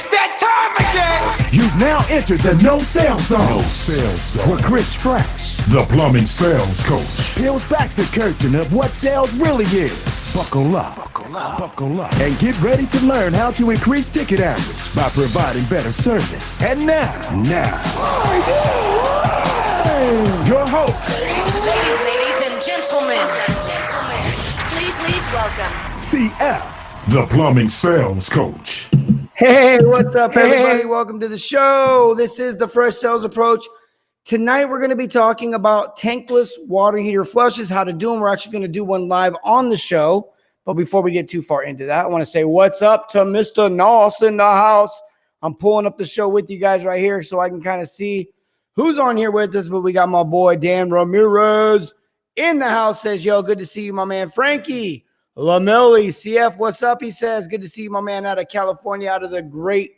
It's that time again! You've now entered the No Sales Zone. No Sales Zone. Where Chris Franks, the plumbing sales coach, peels back the curtain of what sales really is. Buckle up, and get ready to learn how to increase ticket average by providing better service. And now, your host, Ladies and gentlemen, please welcome CF, the plumbing sales coach. Hey, what's up, everybody? Welcome to the show. This is the Fresh Sales Approach. Tonight, we're going to be talking about tankless water heater flushes, how to do them. We're actually going to do one live on the show. But before we get too far into that, I want to say what's up to Mr. Noss in the house. I'm pulling up the show with you guys right here so I can kind of see who's on here with us. But we got my boy Dan Ramirez in the house. Says, yo, good to see you, my man. Frankie Lamelli, CF, what's up? He says, good to see you, my man, out of California, out of the great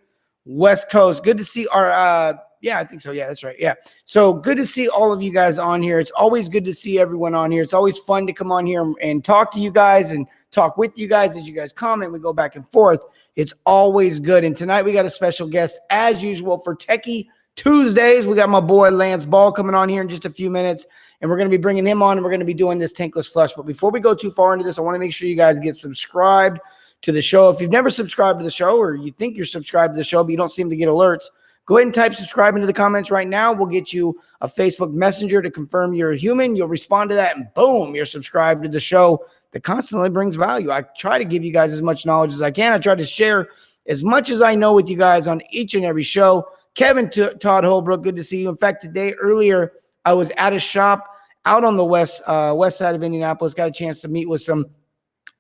West Coast. Good to see our, yeah, I think so. Yeah, that's right. Yeah. So good to see all of you guys on here. It's always good to see everyone on here. It's always fun to come on here and talk to you guys and talk with you guys as you guys comment. We go back and forth. It's always good. And tonight we got a special guest as usual for Techie Tuesdays. We got my boy Lance Ball coming on here in just a few minutes, and we're going to be bringing him on, and we're going to be doing this tankless flush. But before we go too far into this, I want to make sure you guys get subscribed to the show. If you've never subscribed to the show, or you think you're subscribed to the show but you don't seem to get alerts, go ahead and type subscribe into the comments right now. We'll get you a Facebook Messenger to confirm you're a human. You'll respond to that, and boom, you're subscribed to the show that constantly brings value. I try to give you guys as much knowledge as I can. I try to share as much as I know with you guys on each and every show. Kevin Todd Holbrook, good to see you. In fact, today, earlier, I was at a shop out on the west side of Indianapolis. Got a chance to meet with some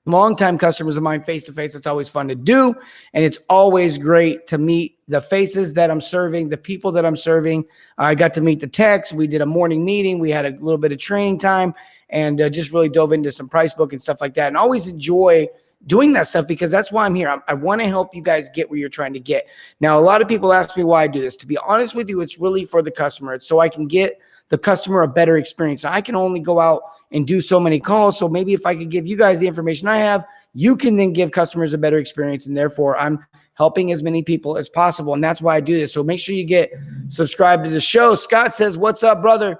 longtime customers of mine face-to-face. It's always fun to do, and it's always great to meet the faces that I'm serving, the people that I'm serving. I got to meet the techs. We did a morning meeting. We had a little bit of training time, and just really dove into some price book and stuff like that, and always enjoy doing that stuff because that's why I'm here. I want to help you guys get where you're trying to get. Now, a lot of people ask me why I do this. To be honest with you, it's really for the customer. It's so I can get the customer a better experience. I can only go out and do so many calls. So maybe if I could give you guys the information I have, you can then give customers a better experience. And therefore, I'm helping as many people as possible. And that's why I do this. So make sure you get subscribed to the show. Scott says, what's up, brother?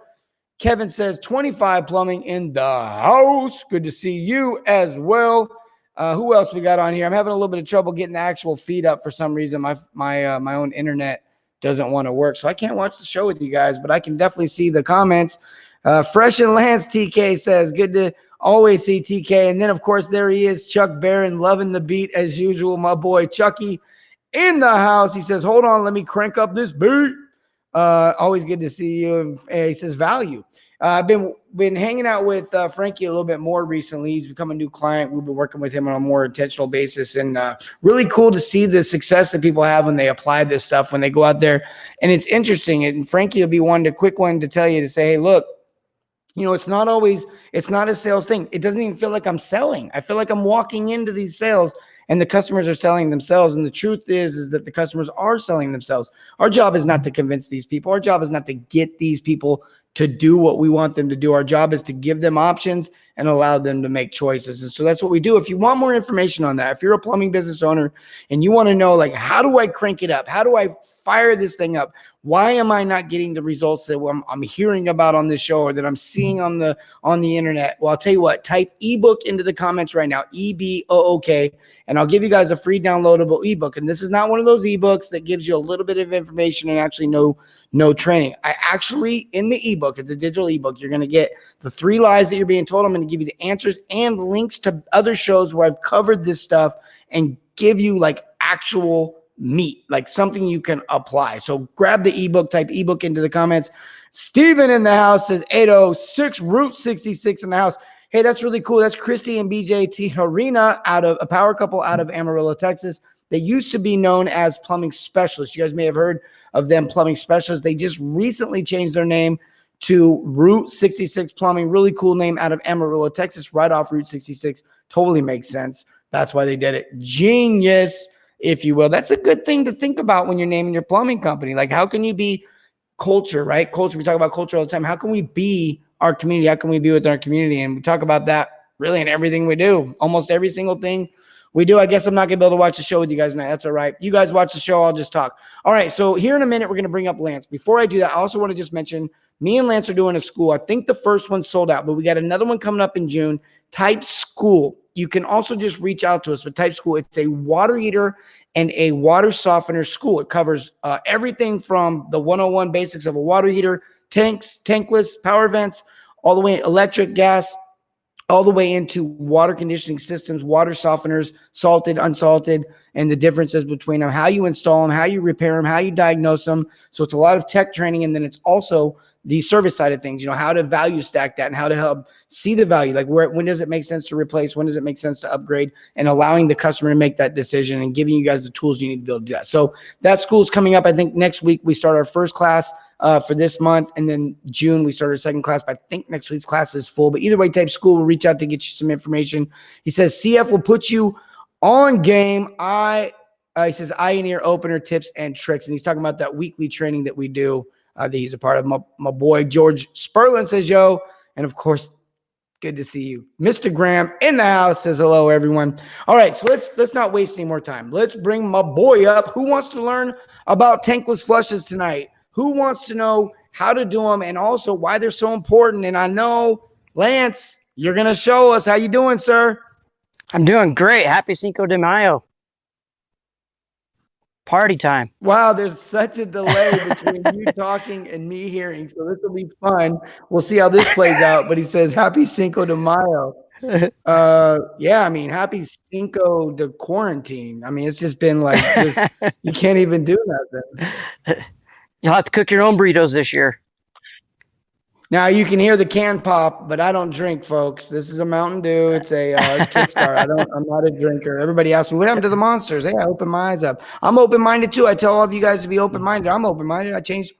Kevin says, 25 plumbing in the house. Good to see you as well. Who else we got on here? I'm having a little bit of trouble getting the actual feed up for some reason. My own internet doesn't want to work, so I can't watch the show with you guys, but I can definitely see the comments. Fresh and Lance TK says, good to always see TK. And then, of course, there he is, Chuck Barron, loving the beat as usual. My boy Chucky in the house. He says, hold on, let me crank up this beat. Always good to see you. And he says, value. I've been hanging out with Frankie a little bit more recently. He's become a new client. We've been working with him on a more intentional basis, and really cool to see the success that people have when they apply this stuff, when they go out there. And it's interesting. And Frankie will be quick one to tell you to say, hey, look, you know, it's not a sales thing. It doesn't even feel like I'm selling. I feel like I'm walking into these sales and the customers are selling themselves. And the truth is that the customers are selling themselves. Our job is not to convince these people. Our job is not to get these people to do what we want them to do. Our job is to give them options and allow them to make choices. And so that's what we do. If you want more information on that, if you're a plumbing business owner and you want to know, like, how do I crank it up? How do I fire this thing up? Why am I not getting the results that I'm hearing about on this show or that I'm seeing on the internet? Well, I'll tell you what, type ebook into the comments right now, EBOOK, and I'll give you guys a free downloadable ebook. And this is not one of those ebooks that gives you a little bit of information and actually no training. I actually, in the ebook, it's a digital ebook, you're going to get the 3 lies that you're being told. I'm going to give you the answers and links to other shows where I've covered this stuff and give you like actual meat, like something you can apply. So grab the ebook, type ebook into the comments. Steven in the house says 806 Route 66 in the house. Hey, that's really cool. That's Christy and BJ Tijerina, out of a power couple out of Amarillo, Texas. They used to be known as Plumbing Specialists. You guys may have heard of them, Plumbing Specialists. They just recently changed their name to Route 66 Plumbing. Really cool name, out of Amarillo, Texas, right off Route 66. Totally makes sense. That's why they did it. Genius, if you will. That's a good thing to think about when you're naming your plumbing company. Like, how can you be culture, right? Culture. We talk about culture all the time. How can we be our community? How can we be with our community? And we talk about that really in everything we do. Almost every single thing We do. I guess I'm not going to be able to watch the show with you guys tonight. That's all right. You guys watch the show. I'll just talk. All right. So here in a minute, we're going to bring up Lance. Before I do that, I also want to just mention me and Lance are doing a school. I think the first one sold out, but we got another one coming up in June. Type School. You can also just reach out to us, but Type School. It's a water heater and a water softener school. It covers everything from the 101 basics of a water heater, tanks, tankless, power vents, all the way electric, gas, all the way into water conditioning systems, water softeners, salted, unsalted, and the differences between them, how you install them, how you repair them, how you diagnose them. So it's a lot of tech training. And then it's also the service side of things, how to value stack that and how to help see the value. Like when does it make sense to replace? When does it make sense to upgrade? And allowing the customer to make that decision and giving you guys the tools you need to be able to do that. So that school's coming up. I think next week we start our first class for this month. And then June, we start our second class. But I think next week's class is full. But either way, Type School will reach out to get you some information. He says, CF will put you on game. He says, eye and ear opener tips and tricks. And he's talking about that weekly training that we do that he's a part of. My boy, George Sperlin says, yo. And of course, good to see you. Mr. Graham in the house says hello, everyone. All right, so let's not waste any more time. Let's bring my boy up. Who wants to learn about tankless flushes tonight? Who wants to know how to do them and also why they're so important? And I know, Lance, you're going to show us. How you doing, sir? I'm doing great. Happy Cinco de Mayo. Party time. Wow, there's such a delay between you talking and me hearing, so this will be fun. We'll see how this plays out. But he says, happy Cinco de Mayo. Yeah, I mean, happy Cinco de Quarantine. I mean, it's just been like you can't even do nothing. You'll have to cook your own burritos this year. Now you can hear the can pop, but I don't drink, folks. This is a Mountain Dew. It's a Kickstarter. I'm not a drinker. Everybody asks me, what happened to the Monsters? Hey, I opened my eyes up. I'm open-minded too. I tell all of you guys to be open-minded. I'm open-minded. I changed.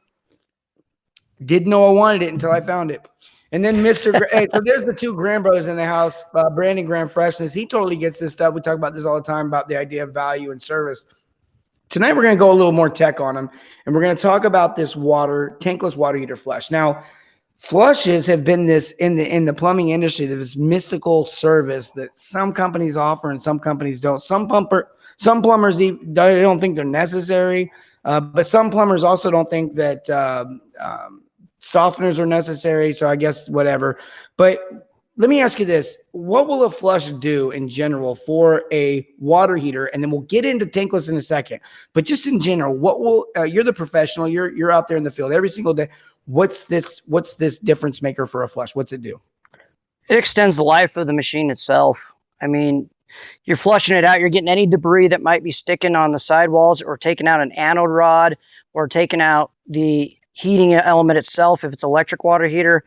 Didn't know I wanted it until I found it. And then hey, so there's the two Graham brothers in the house, Brandon Graham Freshness. He totally gets this stuff. We talk about this all the time about the idea of value and service. Tonight, we're going to go a little more tech on them, and we're going to talk about this tankless water heater flush. Now, flushes have been this in the plumbing industry, this mystical service that some companies offer and some companies don't. Some plumbers they don't think they're necessary, but some plumbers also don't think that softeners are necessary. So I guess whatever. But let me ask you this: what will a flush do in general for a water heater? And then we'll get into tankless in a second. But just in general, what will you're the professional? You're out there in the field every single day. What's this difference maker for a flush? What's it do? It extends the life of the machine itself. I mean, you're flushing it out. You're getting any debris that might be sticking on the sidewalls or taking out an anode rod or taking out the heating element itself. If it's electric water heater,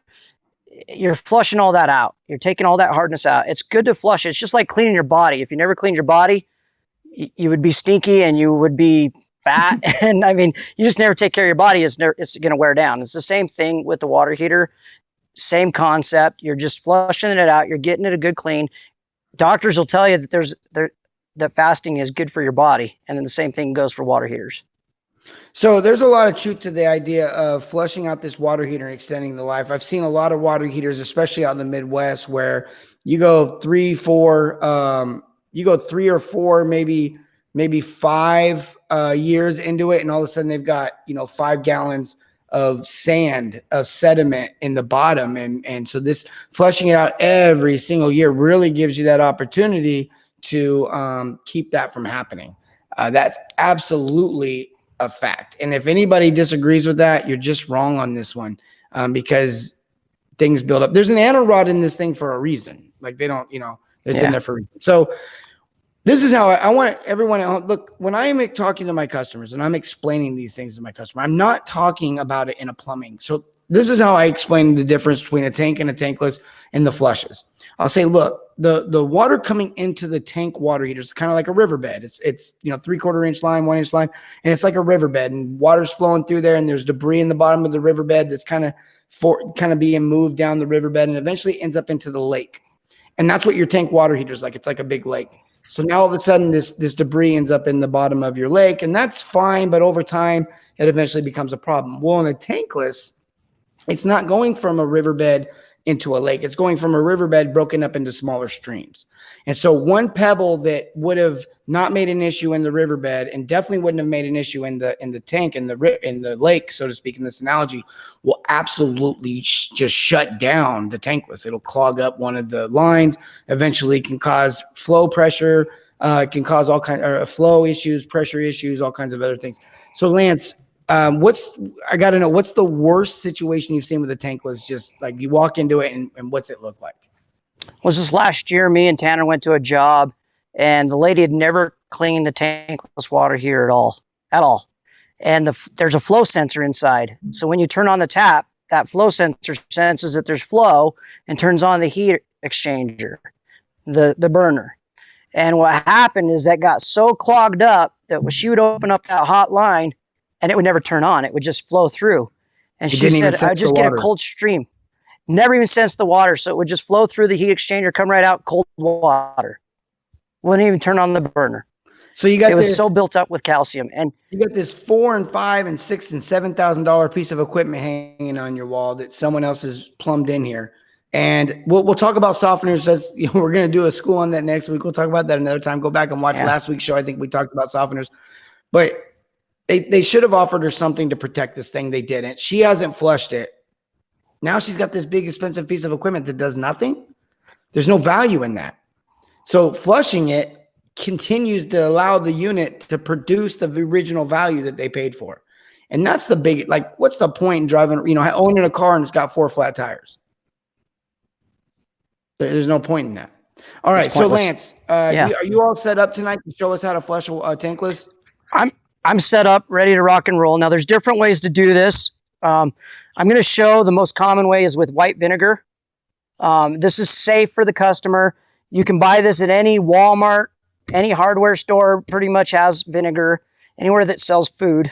you're flushing all that out. You're taking all that hardness out. It's good to flush. It's just like cleaning your body. If you never cleaned your body, you would be stinky and you would be fat. And I mean, you just never take care of your body. It's going to wear down. It's the same thing with the water heater. Same concept. You're just flushing it out. You're getting it a good clean. Doctors will tell you that that fasting is good for your body. And then the same thing goes for water heaters. So there's a lot of truth to the idea of flushing out this water heater and extending the life. I've seen a lot of water heaters, especially out in the Midwest, where you go 3 or 4, maybe 5 years into it, and all of a sudden they've got 5 gallons of sand, of sediment in the bottom, and so this flushing it out every single year really gives you that opportunity to keep that from happening. That's absolutely a fact. And if anybody disagrees with that, you're just wrong on this one, because things build up. There's an anode rod in this thing for a reason. Like they don't, it's in there for a reason. So this is how I want everyone to look. When I am talking to my customers and I'm explaining these things to my customer, I'm not talking about it in a plumbing. So this is how I explain the difference between a tank and a tankless and the flushes. I'll say, look, the water coming into the tank water heater is kind of like a riverbed. It's 3/4 inch line, 1 inch line, and it's like a riverbed, and water's flowing through there, and there's debris in the bottom of the riverbed that's kind of being moved down the riverbed, and eventually ends up into the lake. And that's what your tank water heater is like. It's like a big lake. So now all of a sudden this debris ends up in the bottom of your lake, and that's fine, but over time it eventually becomes a problem. Well, in a tankless, It's not going from a riverbed into a lake. It's going from a riverbed broken up into smaller streams. And so one pebble that would have not made an issue in the riverbed and definitely wouldn't have made an issue in the tank, in the lake, so to speak, in this analogy, will absolutely just shut down the tankless. It'll clog up one of the lines, eventually can cause flow pressure, can cause all kinds of flow issues, pressure issues, all kinds of other things. So Lance, I got to know, what's the worst situation you've seen with a tankless? Just like you walk into it and what's it look like? Well, just last year, me and Tanner went to a job, and the lady had never cleaned the tankless water here at all. And there's a flow sensor inside. So when you turn on the tap, that flow sensor senses that there's flow and turns on the heat exchanger, the burner. And what happened is that got so clogged up that when she would open up that hot line, and it would never turn on. It would just flow through. And she said, I would just get a cold stream. Never even sensed the water. So it would just flow through the heat exchanger, come right out, cold water. Wouldn't even turn on the burner. So you got it was so built up with calcium. And you got this $4,000 and $5,000 and $6,000 and $7,000 piece of equipment hanging on your wall that someone else has plumbed in here. And we'll talk about softeners. As you know, we're going to do a school on that next week. We'll talk about that another time. Go back and watch last week's show. I think we talked about softeners. But they should have offered her something to protect this thing. They didn't. She hasn't flushed it. Now she's got this big, expensive piece of equipment that does nothing. There's no value in that. So flushing it continues to allow the unit to produce the original value that they paid for. And that's the big, like, what's the point in driving, owning a car and it's got 4 flat tires? There's no point in that. All right. So Lance, are you all set up tonight to show us how to flush a tankless? I'm set up, ready to rock and roll. Now, there's different ways to do this. I'm going to show the most common way is with white vinegar. This is safe for the customer. You can buy this at any Walmart, any hardware store pretty much has vinegar, anywhere that sells food.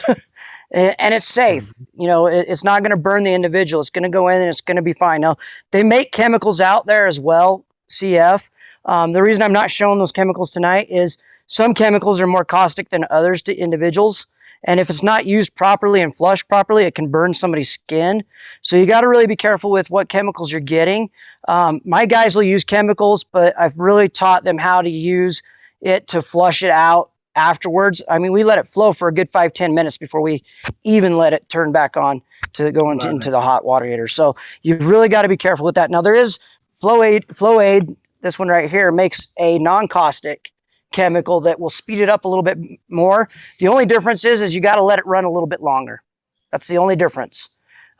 And it's safe. It's not going to burn the individual. It's going to go in and it's going to be fine. Now, they make chemicals out there as well, CF. The reason I'm not showing those chemicals tonight is some chemicals are more caustic than others to individuals. And if it's not used properly and flushed properly, it can burn somebody's skin. So you got to really be careful with what chemicals you're getting. My guys will use chemicals, but I've really taught them how to use it to flush it out afterwards. I mean, we let it flow for a good 5-10 minutes before we even let it turn back on to go into the hot water heater. So you've really got to be careful with that. Now there is Flow Aid. This one right here makes a non-caustic chemical that will speed it up a little bit more. The only difference is you got to let it run a little bit longer. That's the only difference.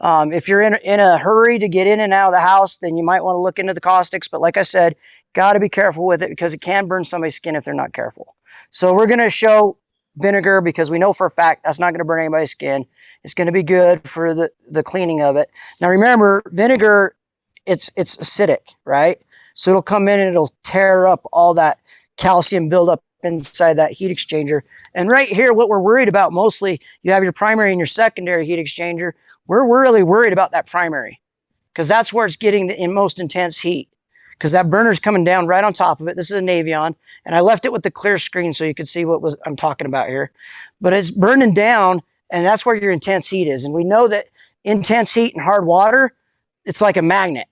If you're in a hurry to get in and out of the house, then you might want to look into the caustics. But like I said, got to be careful with it because it can burn somebody's skin if they're not careful. So we're going to show vinegar because we know for a fact that's not going to burn anybody's skin. It's going to be good for the cleaning of it. Now remember, vinegar, it's acidic, right? So it'll come in and it'll tear up all that calcium buildup inside that heat exchanger. And right here, what we're worried about mostly, you have your primary and your secondary heat exchanger. We're really worried about that primary because that's where it's getting the most intense heat because that burner's coming down right on top of it. This is a Navion, and I left it with the clear screen so you could see what I'm talking about here. But it's burning down, and that's where your intense heat is. And we know that intense heat in hard water, it's like a magnet.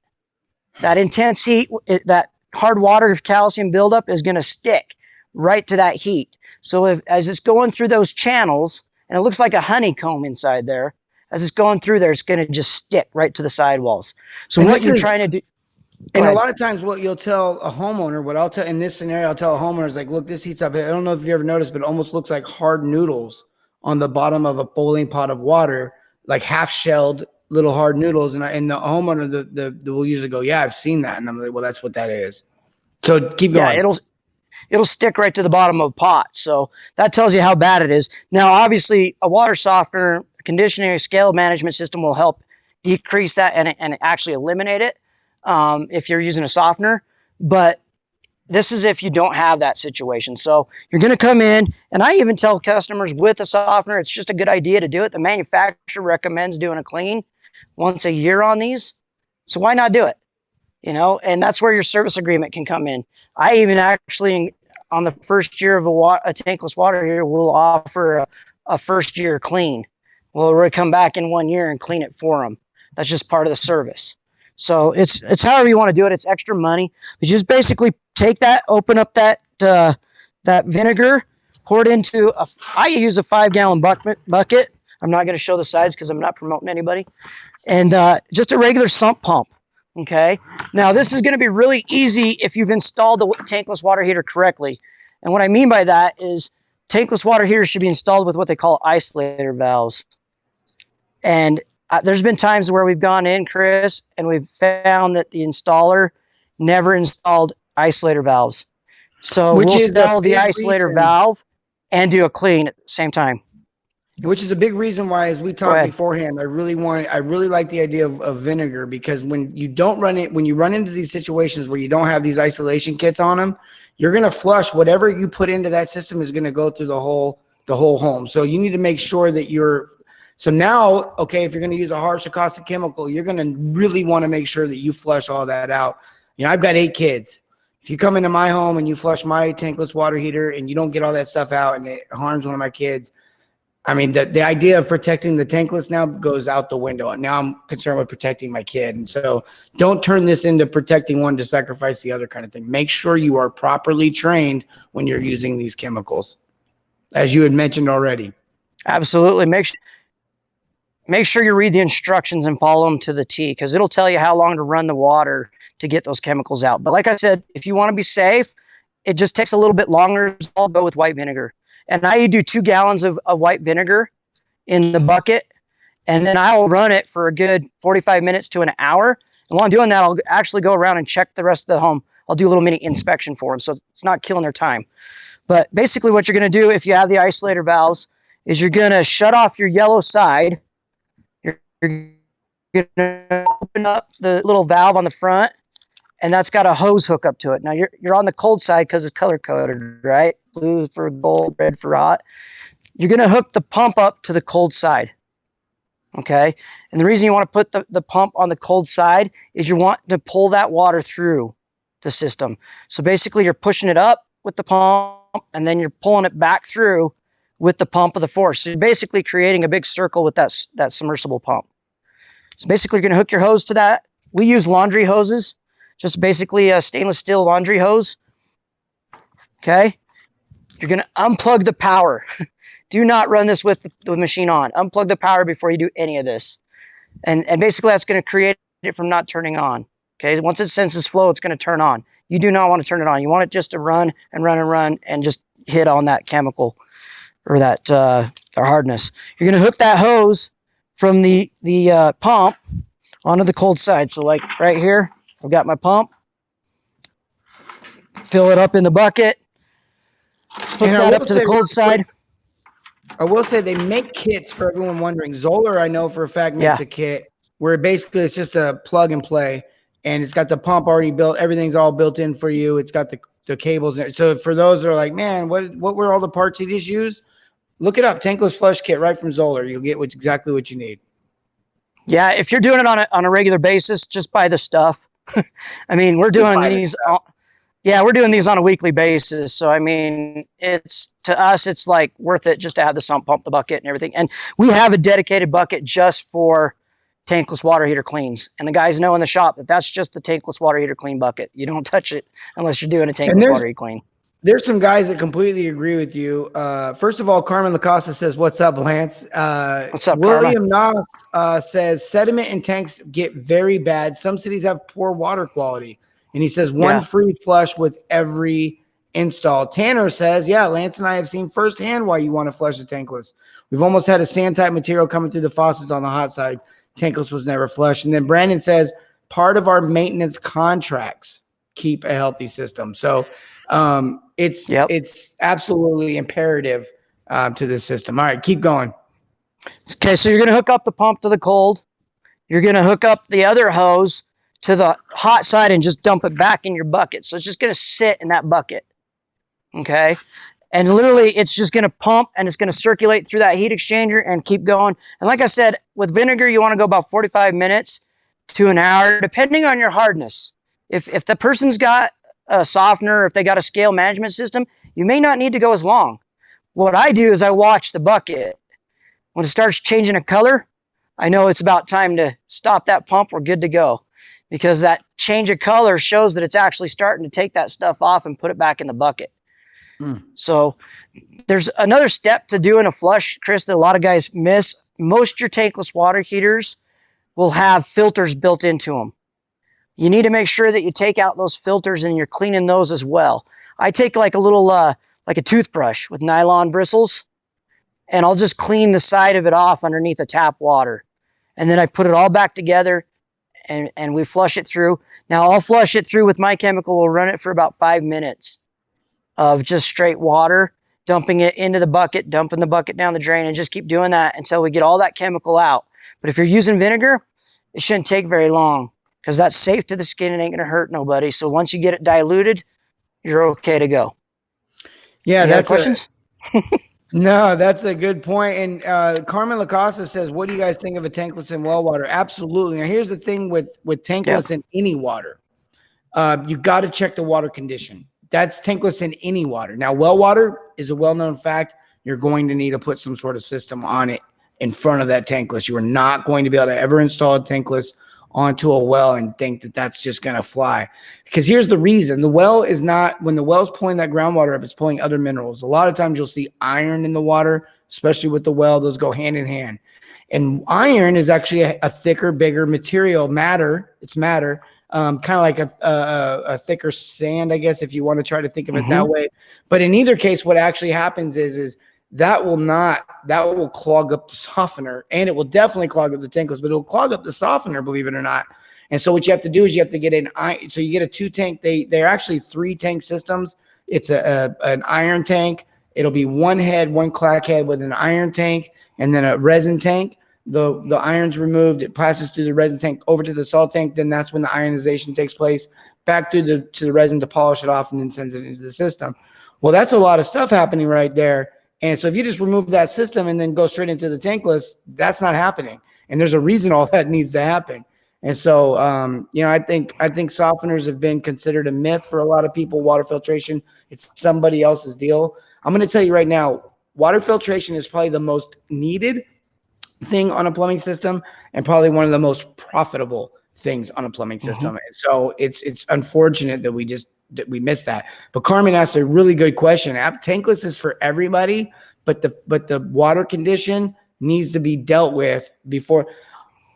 That intense heat, that hard water calcium buildup is going to stick right to that heat. So as it's going through those channels, and it looks like a honeycomb inside there, as it's going through there, it's going to just stick right to the sidewalls. So and what you're trying to do. And a lot of times what you'll tell a homeowner, what I'll tell in this scenario, I'll tell a homeowner is like, look, this heats up. I don't know if you ever noticed, but it almost looks like hard noodles on the bottom of a boiling pot of water, like half shelled little hard noodles. And the homeowner will usually go, yeah, I've seen that. And I'm like, well, that's what that is. So keep going. Yeah, it'll stick right to the bottom of a pot. So that tells you how bad it is. Now, obviously, a water softener, conditioning, scale management system will help decrease that and actually eliminate it if you're using a softener. But this is if you don't have that situation. So you're going to come in, and I even tell customers with a softener, it's just a good idea to do it. The manufacturer recommends doing a clean once a year on these. So why not do it? And that's where your service agreement can come in. I even actually, on the first year of a tankless water heater, will offer a first year clean. We'll come back in 1 year and clean it for them. That's just part of the service. So it's however you want to do it. It's extra money. But you just basically take that, open up that vinegar, pour it into I use a 5-gallon bucket. I'm not going to show the sides because I'm not promoting anybody. And just a regular sump pump. Okay. Now this is going to be really easy if you've installed the tankless water heater correctly. And what I mean by that is tankless water heaters should be installed with what they call isolator valves. And there's been times where we've gone in, Chris, and we've found that the installer never installed isolator valves. So we'll install the isolator valve and do a clean at the same time. Which is a big reason why, as we talked beforehand, I really like the idea of vinegar, because when you run into these situations where you don't have these isolation kits on them, you're going to flush whatever you put into that system is going to go through the whole home. So you need to make sure that so now, okay, if you're going to use a harsh or caustic chemical, you're going to really want to make sure that you flush all that out. You know, I've got 8 kids. If you come into my home and you flush my tankless water heater and you don't get all that stuff out and it harms one of my kids, I mean, the idea of protecting the tankless now goes out the window. And now I'm concerned with protecting my kid. And so don't turn this into protecting one to sacrifice the other kind of thing. Make sure you are properly trained when you're using these chemicals, as you had mentioned already. Absolutely. Make sure you read the instructions and follow them to the T, because it'll tell you how long to run the water to get those chemicals out. But like I said, if you want to be safe, it just takes a little bit longer. I'll go with white vinegar. And I do 2 gallons of white vinegar in the bucket, and then I'll run it for a good 45 minutes to an hour. And while I'm doing that, I'll actually go around and check the rest of the home. I'll do a little mini inspection for them, so it's not killing their time. But basically what you're going to do if you have the isolator valves is you're going to shut off your yellow side. You're going to open up the little valve on the front, and that's got a hose hook up to it. Now you're on the cold side because it's color coded, right? Blue for gold, red for hot. You're going to hook the pump up to the cold side. Okay. And the reason you want to put the pump on the cold side is you want to pull that water through the system. So basically you're pushing it up with the pump and then you're pulling it back through with the pump of the force. So you're basically creating a big circle with that submersible pump. So basically you're going to hook your hose to that. We use laundry hoses, just basically a stainless steel laundry hose. Okay. You're going to unplug the power. Do not run this with the machine on. Unplug the power before you do any of this. And basically that's going to create it from not turning on. Okay. Once it senses flow, it's going to turn on. You do not want to turn it on. You want it just to run and run and run and just hit on that chemical or that hardness. You're going to hook that hose from the pump onto the cold side. So like right here, I've got my pump. Fill it up in the bucket. Hook that up to the cold side. I will say they make kits for everyone wondering. Zoller, I know for a fact, makes a kit where basically it's just a plug and play, and it's got the pump already built. Everything's all built in for you. It's got the cables in it. So for those that are like, man, what were all the parts you just used? Look it up. Tankless flush kit right from Zoller. You'll get exactly what you need. Yeah, if you're doing it on a regular basis, just buy the stuff. I mean, we're doing these. We're doing these on a weekly basis. So, I mean, to us, it's like worth it just to have the sump pump, the bucket and everything. And we have a dedicated bucket just for tankless water heater cleans. And the guys know in the shop that that's just the tankless water heater clean bucket. You don't touch it unless you're doing a tankless water heater clean. There's some guys that completely agree with you. First of all, Carmen Lacosta says, "What's up, Lance?" What's up, William Noss says, "Sediment in tanks get very bad. Some cities have poor water quality." And he says, one free flush with every install. Tanner says, yeah, Lance and I have seen firsthand why you want to flush the tankless. We've almost had a sand-type material coming through the faucets on the hot side. Tankless was never flushed. And then Brandon says, part of our maintenance contracts keep a healthy system. So it's absolutely imperative to this system. All right, keep going. Okay, so you're going to hook up the pump to the cold. You're going to hook up the other hose to the hot side and just dump it back in your bucket. So it's just going to sit in that bucket. Okay. And literally it's just going to pump and it's going to circulate through that heat exchanger and keep going. And like I said, with vinegar, you want to go about 45 minutes to an hour, depending on your hardness. If the person's got a softener, or if they got a scale management system, you may not need to go as long. What I do is I watch the bucket. When it starts changing a color, I know it's about time to stop that pump. We're good to go, because that change of color shows that it's actually starting to take that stuff off and put it back in the bucket. So there's another step to doing a flush, Chris, that a lot of guys miss. Most of your tankless water heaters will have filters built into them. You need to make sure that you take out those filters and you're cleaning those as well. I take like a little, like a toothbrush with nylon bristles, and I'll just clean the side of it off underneath the tap water. And then I put it all back together and we flush it through. Now I'll flush it through with my chemical. We'll run it for about 5 minutes of just straight water, dumping it into the bucket, dumping the bucket down the drain, and just keep doing that until we get all that chemical out. But if you're using vinegar, it shouldn't take very long, because that's safe to the skin and ain't going to hurt nobody. So once you get it diluted, you're okay to go. Yeah, that's questions. No, that's a good point. And Carmen Lacosta says, what do you guys think of a tankless and well water? Absolutely. Now, here's the thing with tankless in any water. You got to check the water condition. That's tankless in any water. Now, well water is a well-known fact. You're going to need to put some sort of system on it in front of that tankless. You are not going to be able to ever install a tankless onto a well and think that that's just going to fly. Because here's the reason. The well is not, when the well's pulling that groundwater up, it's pulling other minerals. A lot of times you'll see iron in the water, especially with the well. Those go hand in hand. And iron is actually a thicker, bigger material, matter. It's matter. Kind of like a thicker sand, I guess, if you want to try to think of it that way. But in either case, what actually happens is that will clog up the softener, and it will definitely clog up the tankless, but it'll clog up the softener, believe it or not. And so what you have to do is you have to get so you get a 2-tank. They're actually 3-tank systems. It's an iron tank. It'll be one head, one clack head with an iron tank, and then a resin tank. The iron's removed, it passes through the resin tank over to the salt tank. Then that's when the ionization takes place, back through to the resin to polish it off, and then sends it into the system. Well, that's a lot of stuff happening right there. And so if you just remove that system and then go straight into the tankless, that's not happening. And there's a reason all that needs to happen. And so, I think softeners have been considered a myth for a lot of people. Water filtration, it's somebody else's deal. I'm going to tell you right now, water filtration is probably the most needed thing on a plumbing system, and probably one of the most profitable things on a plumbing system. And so it's unfortunate that we missed that. But Carmen asked a really good question. Tankless is for everybody, but the water condition needs to be dealt with before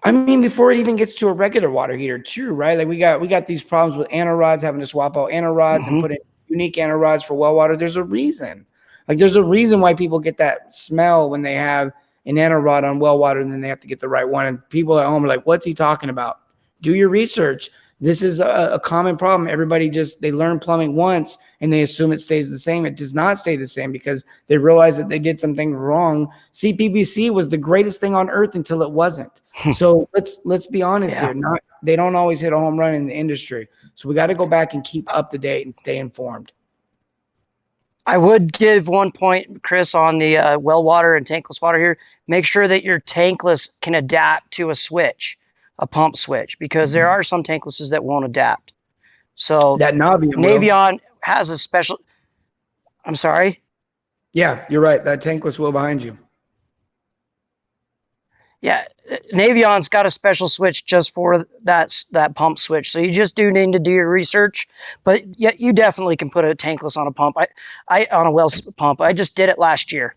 it even gets to a regular water heater too, right? Like we got these problems with anorods, having to swap out anorods and put in unique anorods for well water. There's a reason. Like there's a reason why people get that smell when they have an anarod on well water, and then they have to get the right one. And people at home are like, what's he talking about? Do your research. This is a common problem. Everybody they learn plumbing once and they assume it stays the same. It does not stay the same because they realize that they did something wrong. CPVC was the greatest thing on earth until it wasn't. So let's be honest here. They don't always hit a home run in the industry. So we got to go back and keep up to date and stay informed. I would give one point, Chris, on the well water and tankless water here. Make sure that your tankless can adapt to a switch, a pump switch, because there are some tanklesses that won't adapt. So that Navion has a special. I'm sorry. Yeah, you're right. That tankless will behind you. Yeah, Navion's got a special switch just for that pump switch. So you just do need to do your research, but yet you definitely can put a tankless on a pump. I on a well pump. I just did it last year.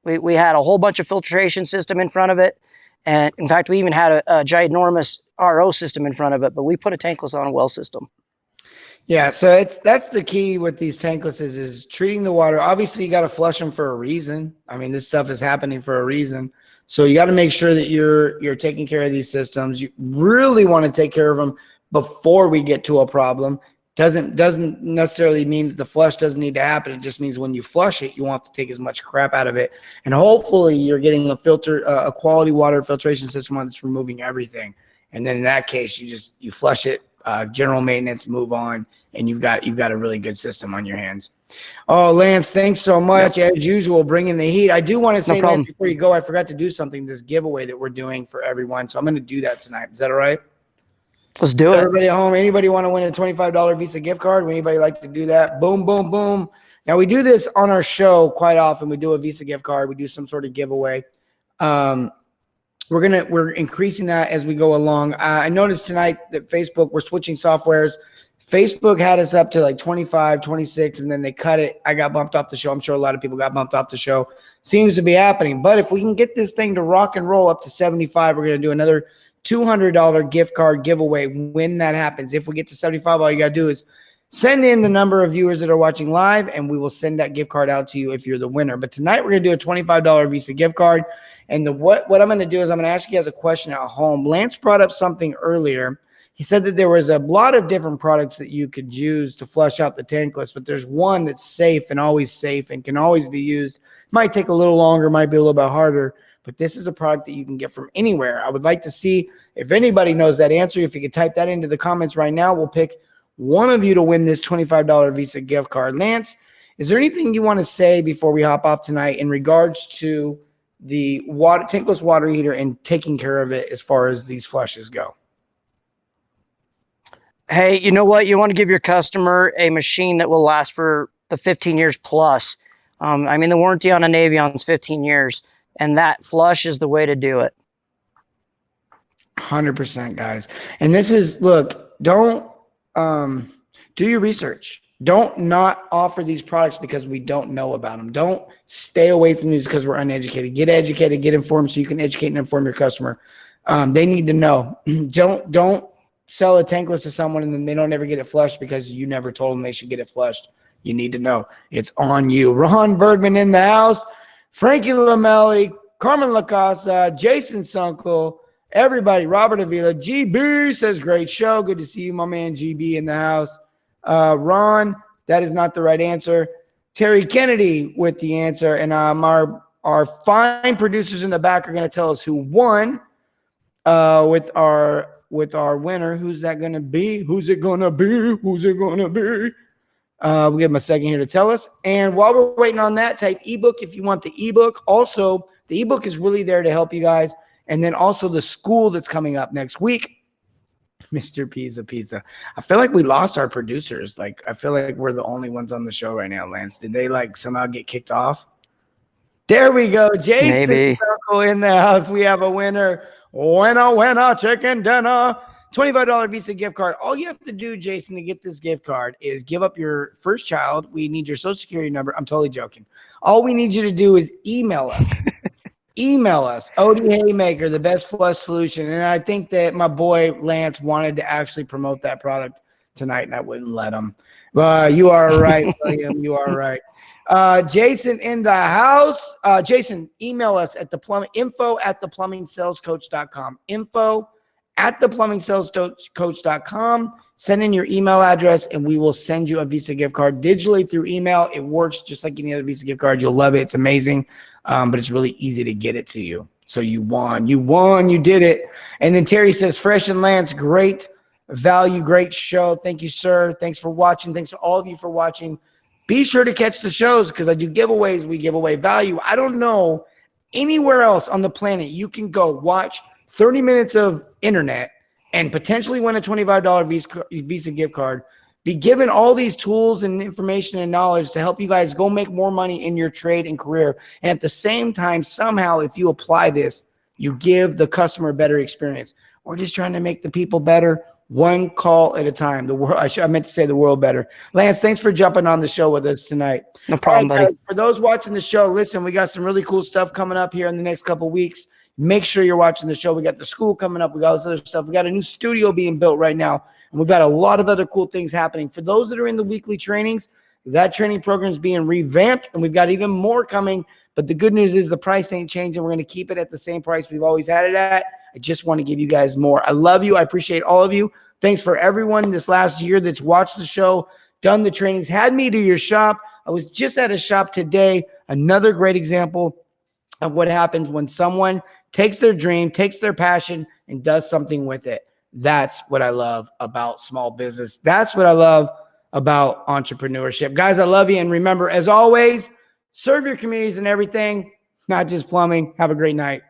We had a whole bunch of filtration system in front of it, and in fact, we even had a ginormous RO system in front of it. But we put a tankless on a well system. Yeah, so that's the key with these tanklesses is treating the water. Obviously, you got to flush them for a reason. I mean, this stuff is happening for a reason. So you got to make sure that you're taking care of these systems. You really want to take care of them before we get to a problem. Doesn't necessarily mean that the flush doesn't need to happen. It just means when you flush it, you want to take as much crap out of it. And hopefully you're getting a quality water filtration system that's removing everything. And then in that case, you flush it, general maintenance, move on, and you've got a really good system on your hands. Oh, Lance, thanks so much. Yep. As usual, bringing the heat. I do want to say, Lance, before you go, I forgot to do something, this giveaway that we're doing for everyone. So I'm going to do that tonight. Is that all right? Let's do it. Everybody at home, anybody want to win a $25 Visa gift card? Would anybody like to do that? Boom, boom, boom. Now, we do this on our show quite often. We do a Visa gift card. We do some sort of giveaway. we're increasing that as we go along. I noticed tonight that Facebook, we're switching softwares. Facebook had us up to like 25, 26, and then they cut it. I got bumped off the show. I'm sure a lot of people got bumped off the show. Seems to be happening. But if we can get this thing to rock and roll up to 75, we're going to do another $200 gift card giveaway when that happens. If we get to 75, all you got to do is send in the number of viewers that are watching live, and we will send that gift card out to you if you're the winner. But tonight we're going to do a $25 Visa gift card. And what I'm going to do is I'm going to ask you guys a question at home. Lance brought up something earlier. He said that there was a lot of different products that you could use to flush out the tankless, but there's one that's safe and can always be used. Might take a little longer, might be a little bit harder, but this is a product that you can get from anywhere. I would like to see if anybody knows that answer. If you could type that into the comments right now, we'll pick one of you to win this $25 Visa gift card. Lance, is there anything you want to say before we hop off tonight in regards to the tankless water heater and taking care of it as far as these flushes go? Hey, you know what? You want to give your customer a machine that will last for the 15 years plus. I mean, the warranty on a Navion is 15 years, and that flush is the way to do it. 100%, guys. And this is, look, don't do your research. Don't not offer these products because we don't know about them. Don't stay away from these because we're uneducated. Get educated, get informed so you can educate and inform your customer. They need to know. Don't sell a tankless to someone and then they don't ever get it flushed because you never told them they should get it flushed. You need to know. It's on you. Ron Bergman in the house. Frankie Lamelli, Carmen Lacasa, Jason Sunkel, everybody, Robert Avila. GB says, great show. Good to see you, my man GB in the house. Ron, that is not the right answer. Terry Kennedy with the answer. And our fine producers in the back are going to tell us who won with our winner. Who's that going to be? Who's it going to be? Who's it going to be? We'll give them a second here to tell us. And while we're waiting on that, type ebook if you want the ebook. Also, the ebook is really there to help you guys. And then also the school that's coming up next week. Mr. Pizza. I feel like we lost our producers. Like, I feel like we're the only ones on the show right now, Lance. Did they like somehow get kicked off? There we go. Jason Circle in the house. We have a winner. Winner, chicken dinner. $25 Visa gift card. All you have to do, Jason, to get this gift card is give up your first child. We need your social security number. I'm totally joking. All we need you to do is email us. Email us, Odie Haymaker, the best flush solution. And I think that my boy Lance wanted to actually promote that product tonight, and I wouldn't let him. You are right, William. You are right. Jason in the house. Jason, email us at info@theplumbingsalescoach.com. Info@theplumbingsalescoach.com. Send in your email address, and we will send you a Visa gift card digitally through email. It works just like any other Visa gift card. You'll love it. It's amazing, but it's really easy to get it to you. So you won. You did it. And then Terry says, Fresh and Lance, great value, great show. Thank you, sir. Thanks for watching. Thanks to all of you for watching. Be sure to catch the shows because I do giveaways. We give away value. I don't know anywhere else on the planet you can go watch 30 minutes of internet and potentially win a $25 Visa gift card, be given all these tools and information and knowledge to help you guys go make more money in your trade and career. And at the same time, somehow, if you apply this, you give the customer a better experience. We're just trying to make the people better, one call at a time. The world, I meant to say the world better. Lance, thanks for jumping on the show with us tonight. No problem, buddy. For those watching the show, listen, we got some really cool stuff coming up here in the next couple of weeks. Make sure you're watching the show. We got the school coming up. We got all this other stuff. We got a new studio being built right now. And we've got a lot of other cool things happening. For those that are in the weekly trainings, that training program is being revamped. And we've got even more coming. But the good news is the price ain't changing. We're going to keep it at the same price we've always had it at. I just want to give you guys more. I love you. I appreciate all of you. Thanks for everyone this last year that's watched the show, done the trainings, had me to your shop. I was just at a shop today. Another great example of what happens when someone takes their dream, takes their passion, and does something with it. That's what I love about small business. That's what I love about entrepreneurship. Guys, I love you. And remember, as always, serve your communities and everything, not just plumbing. Have a great night.